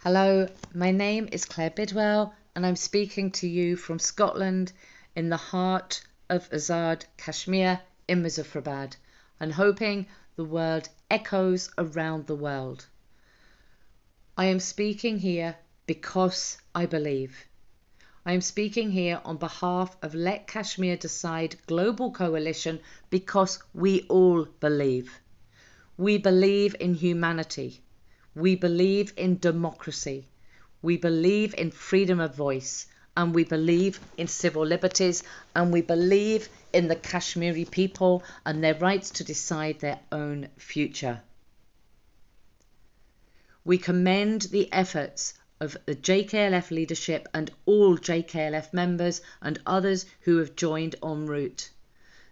Hello, my name is Claire Bidwell and I'm speaking to you from Scotland in the heart of Azad, Kashmir in Muzaffarabad, and hoping the word echoes around the world. I am speaking here because I believe. I am speaking here on behalf of Let Kashmir Decide Global Coalition because we all believe. We believe in humanity. We believe in democracy. We believe in freedom of voice. And we believe in civil liberties. And we believe in the Kashmiri people and their rights to decide their own future. We commend the efforts of the JKLF leadership and all JKLF members and others who have joined en route.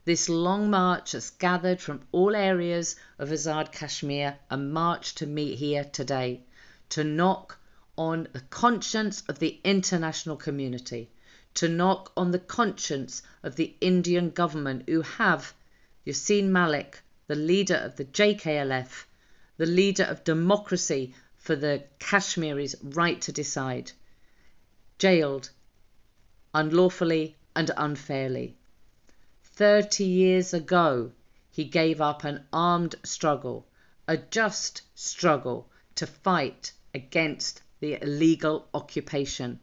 This long march has gathered from all areas of Azad Kashmir and marched to meet here today to knock on the conscience of the international community, to knock on the conscience of the Indian government who have Yasin Malik, the leader of the JKLF, the leader of democracy for the Kashmiris' right to decide, jailed unlawfully and unfairly. 30 years ago, he gave up an armed struggle, a just struggle to fight against the illegal occupation.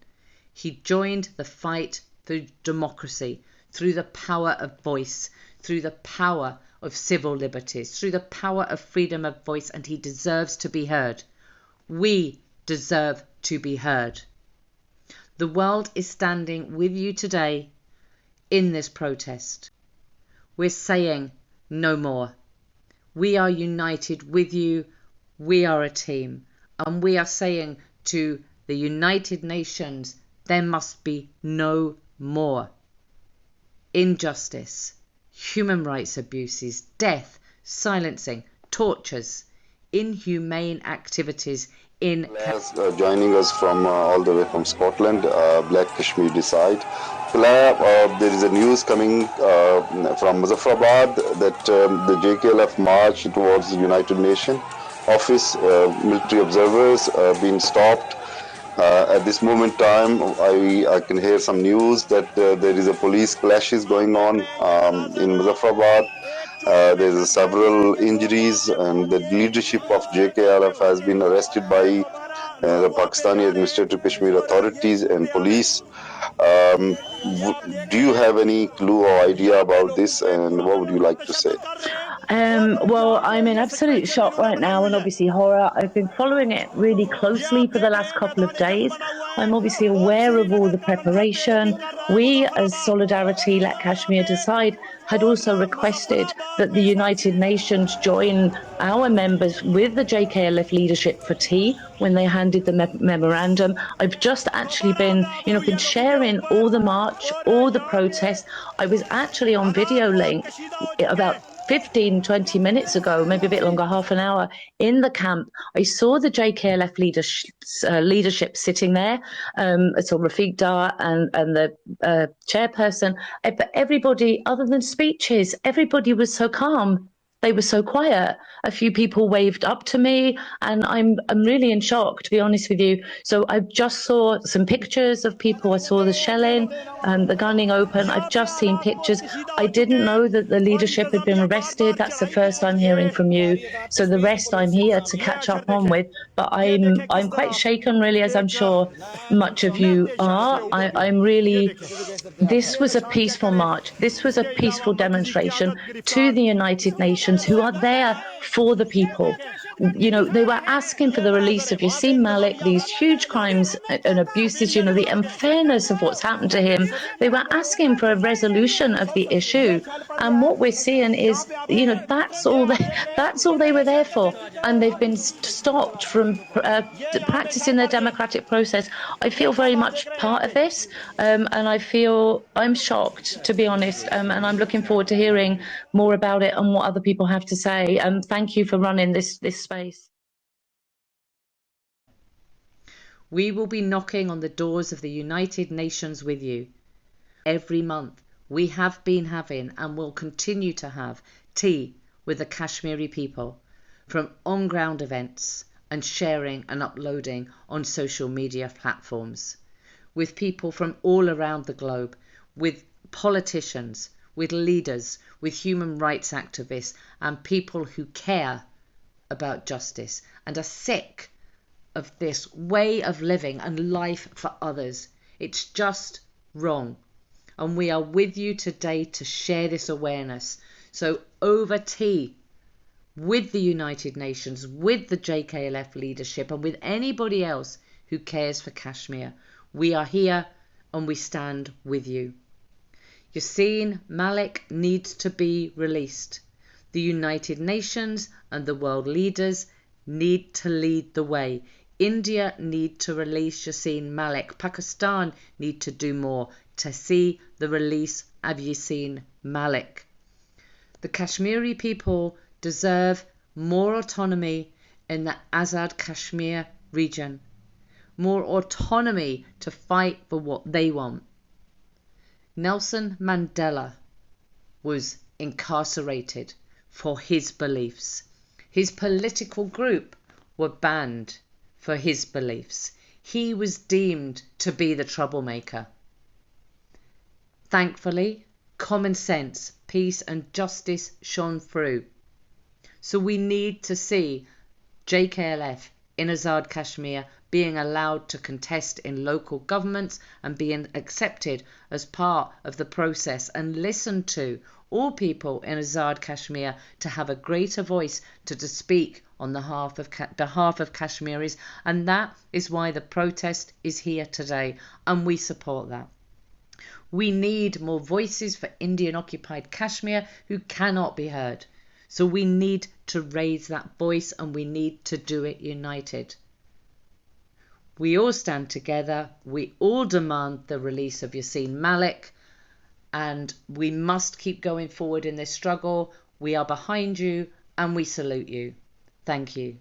He joined the fight for democracy through the power of voice, through the power of civil liberties, through the power of freedom of voice, and he deserves to be heard. We deserve to be heard. The world is standing with you today in this protest. We're saying no more. We are united with you. We are a team. And we are saying to the United Nations, there must be no more injustice, human rights abuses, death, silencing, tortures, inhumane activities in joining us from all the way from Scotland, Black Kashmir Decide. Claire, there is a news coming from Muzaffarabad that the JKLF march towards the United Nations office, military observers been stopped. At this moment in time, I can hear some news that there is a police clashes going on in Muzaffarabad. There's several injuries, and the leadership of JKLF has been arrested by the Pakistani Administrative Kashmir authorities and police. Um, do you have any clue or idea about this, and what would you like to say? Well, I'm in absolute shock right now and obviously horror. I've been following it really closely for the last couple of days. I'm obviously aware of all the preparation. We, as Solidarity Let Kashmir Decide, had also requested that the United Nations join our members with the JKLF leadership for tea when they handed the memorandum. I've just actually been sharing all the march, all the protests. I was actually on video link about 15, 20 minutes ago, maybe a bit longer, half an hour, in the camp. I saw the JKLF leadership sitting there. I saw Rafiq Dar and the chairperson. But everybody, other than speeches, everybody was so calm. They were so quiet. A few people waved up to me, and I'm really in shock, to be honest with you. So I just saw some pictures of people. I saw the shelling, the gunning open. I've just seen pictures. I didn't know that the leadership had been arrested. That's the first I'm hearing from you. So the rest I'm here to catch up on with. But I'm quite shaken, really, as I'm sure much of you are. I'm really. This was a peaceful march. This was a peaceful demonstration to the United Nations, who are there for the people. They were asking for the release of Yasin Malik, these huge crimes and abuses, the unfairness of what's happened to him. They were asking for a resolution of the issue. And what we're seeing is, that's all they were there for. And they've been stopped from practicing their democratic process. I feel very much part of this, and I'm shocked, to be honest, and I'm looking forward to hearing more about it and what other people have to say. Thank you for running this space. We will be knocking on the doors of the United Nations with you. Every month we have been having and will continue to have tea with the Kashmiri people, from on-ground events and sharing and uploading on social media platforms, with people from all around the globe, with politicians, with leaders, with human rights activists, and people who care about justice and are sick of this way of living and life for others. It's just wrong. And we are with you today to share this awareness. So over tea, with the United Nations, with the JKLF leadership, and with anybody else who cares for Kashmir, we are here and we stand with you. Yasin Malik needs to be released. The United Nations and the world leaders need to lead the way. India need to release Yasin Malik. Pakistan need to do more to see the release of Yasin Malik. The Kashmiri people deserve more autonomy in the Azad Kashmir region, more autonomy to fight for what they want. Nelson Mandela was incarcerated for his beliefs. His political group were banned for his beliefs. He was deemed to be the troublemaker. Thankfully, common sense, peace and justice shone through. So we need to see JKLF in Azad Kashmir being allowed to contest in local governments and being accepted as part of the process and listen to all people in Azad Kashmir to have a greater voice to speak on behalf of Kashmiris. And that is why the protest is here today, and we support that. We need more voices for Indian occupied Kashmir who cannot be heard. So we need to raise that voice, and we need to do it united. We all stand together, we all demand the release of Yasin Malik, and we must keep going forward in this struggle. We are behind you and we salute you. Thank you.